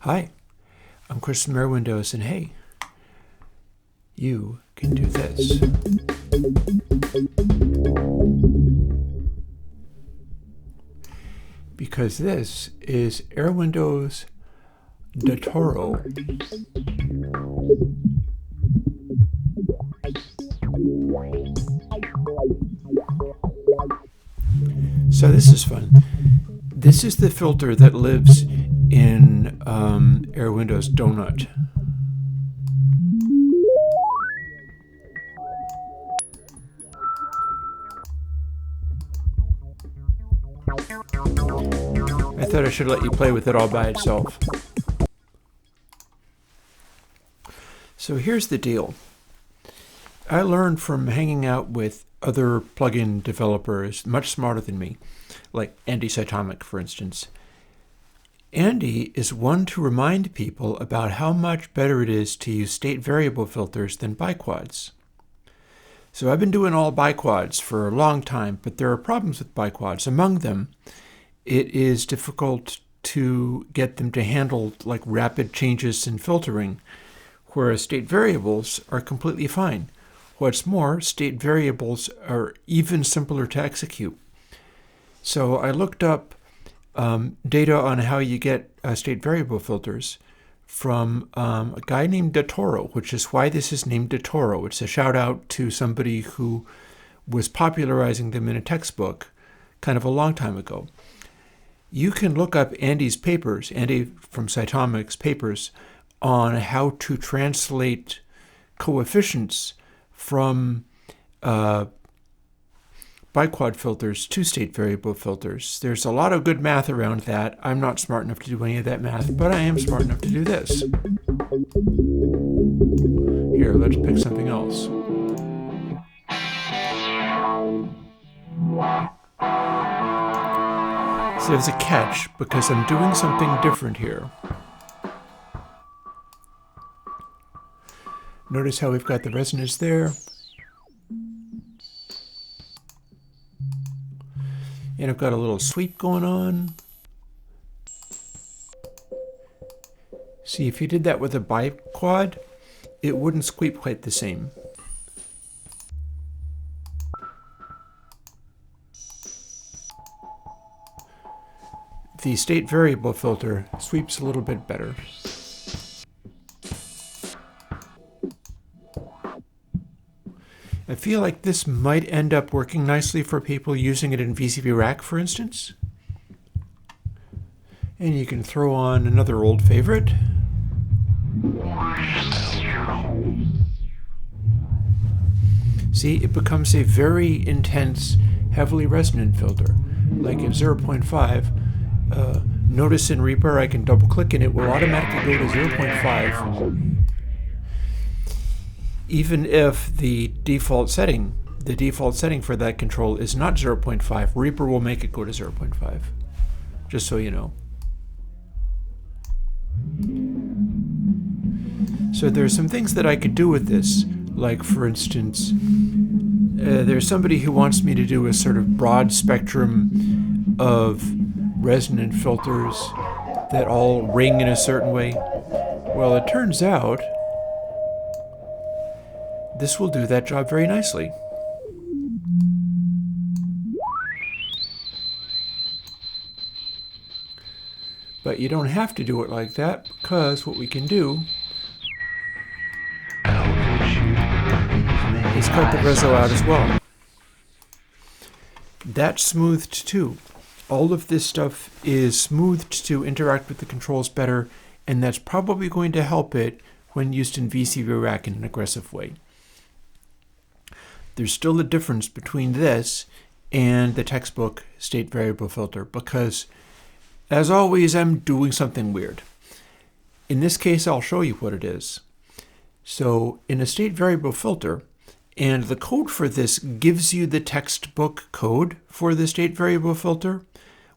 Hi, I'm Chris from Airwindows, and hey, you can do this. Because this is Airwindows Dattorro. So this is fun. This is the filter that lives in Airwindows Donut. I thought I should let you play with it all by itself. So here's the deal. I learned from hanging out with other plugin developers much smarter than me, like Andy Cytomic, for instance. Andy is one to remind people about how much better it is to use state variable filters than biquads. So I've been doing all biquads for a long time, but there are problems with biquads. Among them, it is difficult to get them to handle like rapid changes in filtering, whereas state variables are completely fine. What's more, state variables are even simpler to execute. So I looked up data on how you get state variable filters from a guy named Dattorro, which is why this is named Dattorro. It's a shout out to somebody who was popularizing them in a textbook kind of a long time ago. You can look up Andy's papers, Andy from Cytomic's papers, on how to translate coefficients from biquad filters to state variable filters. There's a lot of good math around that. I'm not smart enough to do any of that math, but I am smart enough to do this. Here, let's pick something else. So there's a catch because I'm doing something different here. Notice how we've got the resonance there. And I've got a little sweep going on. See, if you did that with a biquad, it wouldn't sweep quite the same. The state variable filter sweeps a little bit better. I feel like this might end up working nicely for people using it in VST3, for instance. And you can throw on another old favorite. See, it becomes a very intense, heavily resonant filter. Like at 0.5, notice in Reaper I can double click and it will automatically go to 0.5. Even if the default setting for that control is not 0.5, Reaper will make it go to 0.5, just so you know. So there's some things that I could do with this, like for instance, there's somebody who wants me to do a sort of broad spectrum of resonant filters that all ring in a certain way. Well, it turns out this will do that job very nicely. But you don't have to do it like that, because what we can do is cut the reso out as well. That's smoothed too. All of this stuff is smoothed to interact with the controls better, and that's probably going to help it when used in VST3 in an aggressive way. There's still a difference between this and the textbook state variable filter because, as always, I'm doing something weird. In this case, I'll show you what it is. So in a state variable filter, and the code for this gives you the textbook code for the state variable filter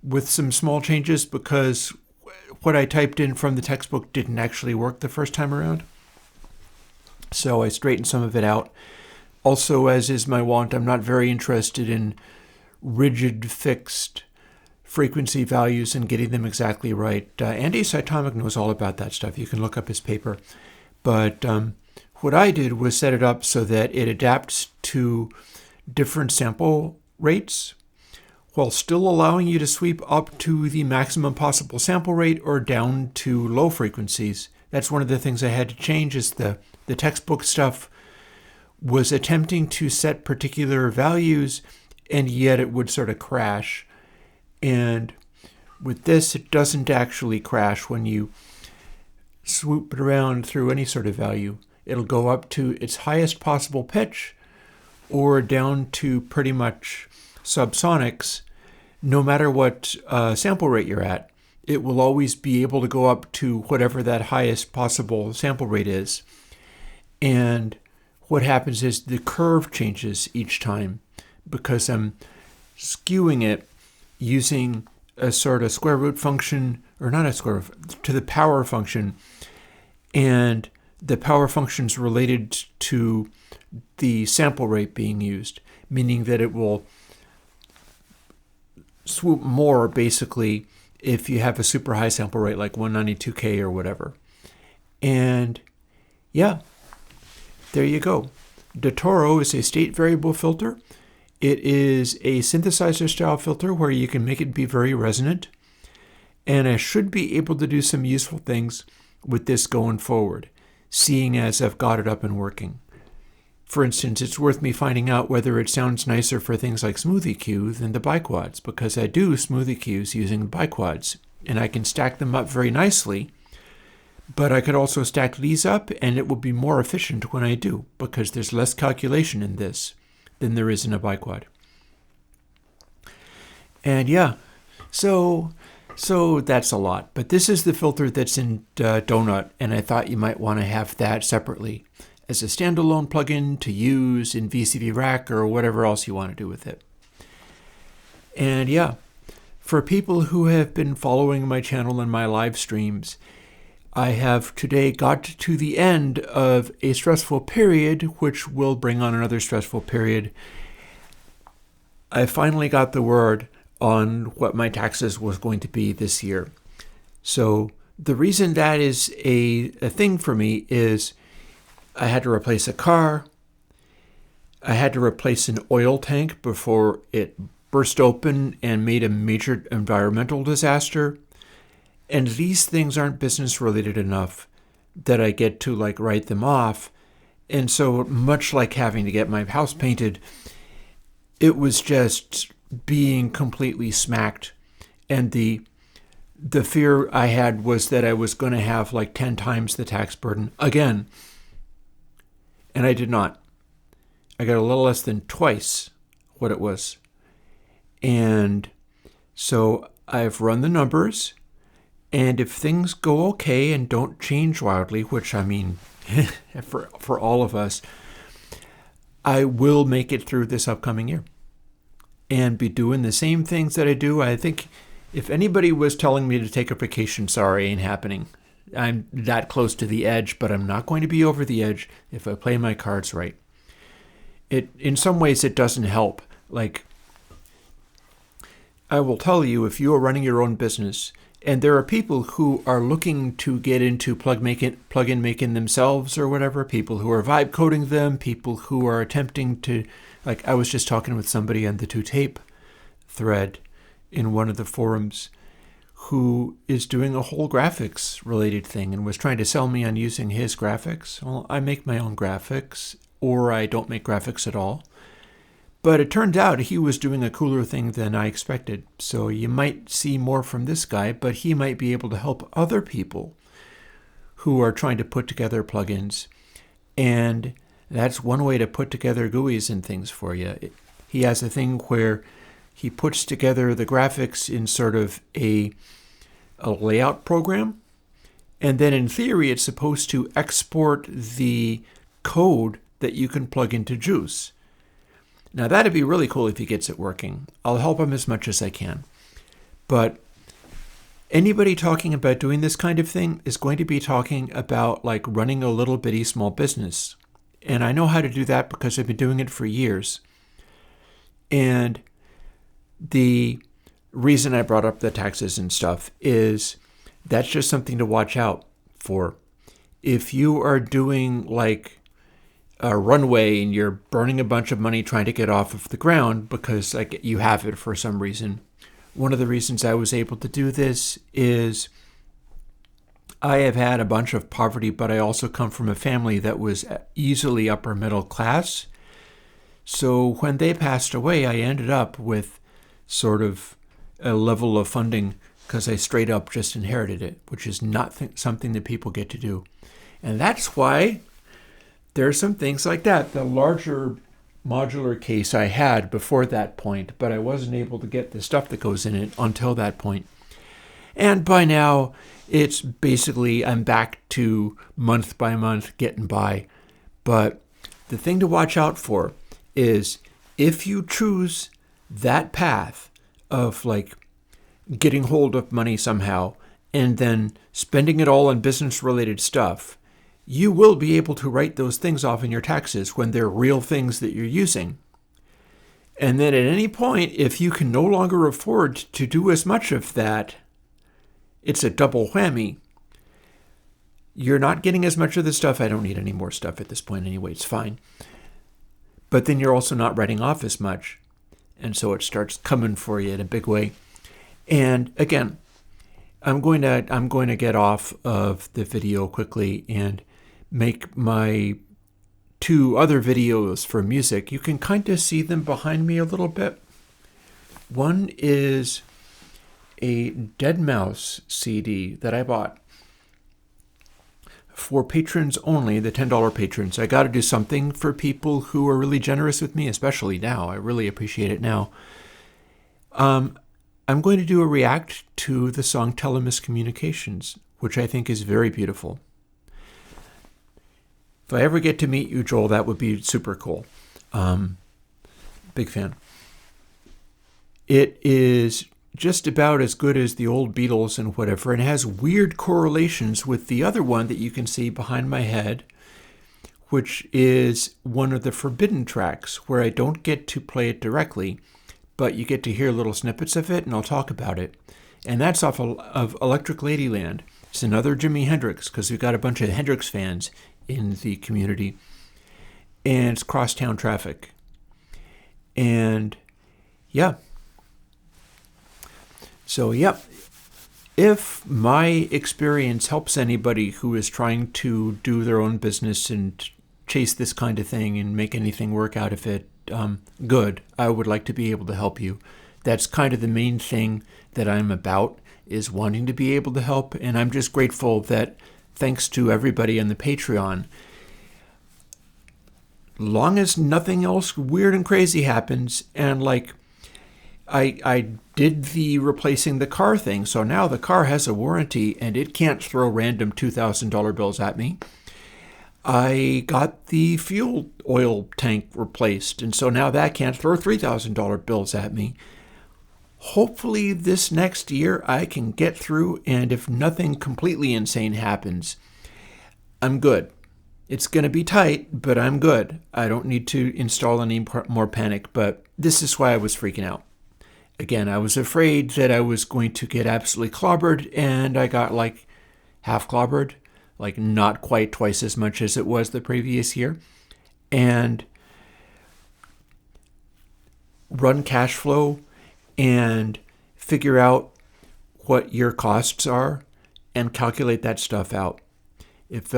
with some small changes because what I typed in from the textbook didn't actually work the first time around. So I straightened some of it out. Also, as is my wont, I'm not very interested in rigid, fixed frequency values and getting them exactly right. Andy Cytomic knows all about that stuff. You can look up his paper. But what I did was set it up so that it adapts to different sample rates while still allowing you to sweep up to the maximum possible sample rate or down to low frequencies. That's one of the things I had to change is the textbook stuff was attempting to set particular values, and yet it would sort of crash. And with this, it doesn't actually crash when you swoop it around through any sort of value. It'll go up to its highest possible pitch or down to pretty much subsonics, no matter what sample rate you're at. It will always be able to go up to whatever that highest possible sample rate is. And what happens is the curve changes each time because I'm skewing it using a sort of square root function, or not a square root, to the power function. And the power function is related to the sample rate being used, meaning that it will swoop more basically if you have a super high sample rate like 192K or whatever. And yeah, there you go. Dattorro is a state variable filter. It is a synthesizer style filter where you can make it be very resonant. And I should be able to do some useful things with this going forward, seeing as I've got it up and working. For instance, it's worth me finding out whether it sounds nicer for things like smooth EQ than the biquads, because I do smooth EQs using biquads, and I can stack them up very nicely, but I could also stack these up, and it will be more efficient when I do, because there's less calculation in this than there is in a biquad. And yeah, so that's a lot, but this is the filter that's in Donut, and I thought you might want to have that separately as a standalone plugin to use in VCV Rack or whatever else you want to do with it. And yeah, for people who have been following my channel and my live streams, I have today got to the end of a stressful period, which will bring on another stressful period. I finally got the word on what my taxes was going to be this year. So the reason that is a thing for me is I had to replace a car. I had to replace an oil tank before it burst open and made a major environmental disaster. And these things aren't business related enough that I get to write them off. And so much like having to get my house painted, it was just being completely smacked. And the fear I had was that I was going to have 10 times the tax burden again. And I did not. I got a little less than twice what it was. And so I've run the numbers, and if things go okay and don't change wildly, which I mean, for all of us, I will make it through this upcoming year and be doing the same things that I do. I think if anybody was telling me to take a vacation, sorry, ain't happening. I'm that close to the edge, but I'm not going to be over the edge if I play my cards right. In some ways, it doesn't help. I will tell you, if you are running your own business, and there are people who are looking to get into plugin making themselves or whatever, people who are vibe coding them, people who are attempting to, I was just talking with somebody on the 2Tape thread in one of the forums, who is doing a whole graphics related thing and was trying to sell me on using his graphics. Well, I make my own graphics, or I don't make graphics at all. But it turned out he was doing a cooler thing than I expected. So you might see more from this guy, but he might be able to help other people who are trying to put together plugins. And that's one way to put together GUIs and things for you. He has a thing where he puts together the graphics in sort of a layout program. And then in theory, it's supposed to export the code that you can plug into Juice. Now, that'd be really cool if he gets it working. I'll help him as much as I can. But anybody talking about doing this kind of thing is going to be talking about running a little bitty small business. And I know how to do that because I've been doing it for years. And the reason I brought up the taxes and stuff is that's just something to watch out for. If you are doing like a runway and you're burning a bunch of money trying to get off of the ground because like you have it for some reason. One of the reasons I was able to do this is I have had a bunch of poverty, but I also come from a family that was easily upper middle class. So when they passed away, I ended up with sort of a level of funding because I straight up just inherited it, which is not something that people get to do. And that's why there are some things like that. The larger modular case I had before that point, but I wasn't able to get the stuff that goes in it until that point. And by now, it's basically I'm back to month by month getting by. But the thing to watch out for is if you choose that path of like getting hold of money somehow and then spending it all on business-related stuff, you will be able to write those things off in your taxes when they're real things that you're using. And then at any point, if you can no longer afford to do as much of that, it's a double whammy. You're not getting as much of the stuff. I don't need any more stuff at this point anyway. It's fine. But then you're also not writing off as much. And so it starts coming for you in a big way. And again, I'm going to get off of the video quickly and make my 2 other videos for music. You can kind of see them behind me a little bit. One is a deadmau5 CD that I bought for patrons only, the $10 patrons. I got to do something for people who are really generous with me, especially now. I really appreciate it now. I'm going to do a react to the song Telemiscommunications, which I think is very beautiful. If I ever get to meet you, Joel, that would be super cool. Big fan. It is just about as good as the old Beatles and whatever, and has weird correlations with the other one that you can see behind my head, which is one of the forbidden tracks where I don't get to play it directly, but you get to hear little snippets of it, and I'll talk about it. And that's off of Electric Ladyland. It's another Jimi Hendrix, because we've got a bunch of Hendrix fans in the community. And it's Crosstown Traffic. And yeah. So, yeah. If my experience helps anybody who is trying to do their own business and chase this kind of thing and make anything work out of it, good. I would like to be able to help you. That's kind of the main thing that I'm about, is wanting to be able to help. And I'm just grateful that thanks to everybody on the Patreon, long as nothing else weird and crazy happens, and like I did the replacing the car thing, so now the car has a warranty and it can't throw random $2,000 bills at me. I got the fuel oil tank replaced, and so now that can't throw $3,000 bills at me. Hopefully this next year I can get through, and if nothing completely insane happens, I'm good. It's going to be tight, but I'm good. I don't need to install any more panic, but this is why I was freaking out. Again, I was afraid that I was going to get absolutely clobbered, and I got like half clobbered. Like not quite twice as much as it was the previous year, and run cash flow and figure out what your costs are and calculate that stuff out. If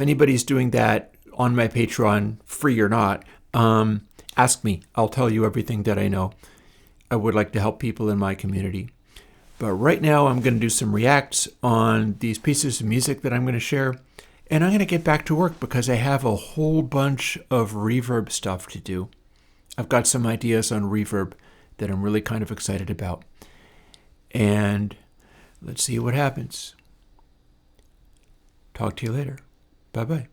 anybody's doing that on my Patreon, free or not, ask me. I'll tell you everything that I know. I would like to help people in my community. But right now I'm going to do some reacts on these pieces of music that I'm going to share. And I'm going to get back to work because I have a whole bunch of reverb stuff to do. I've got some ideas on reverb that I'm really kind of excited about. And let's see what happens. Talk to you later. Bye-bye.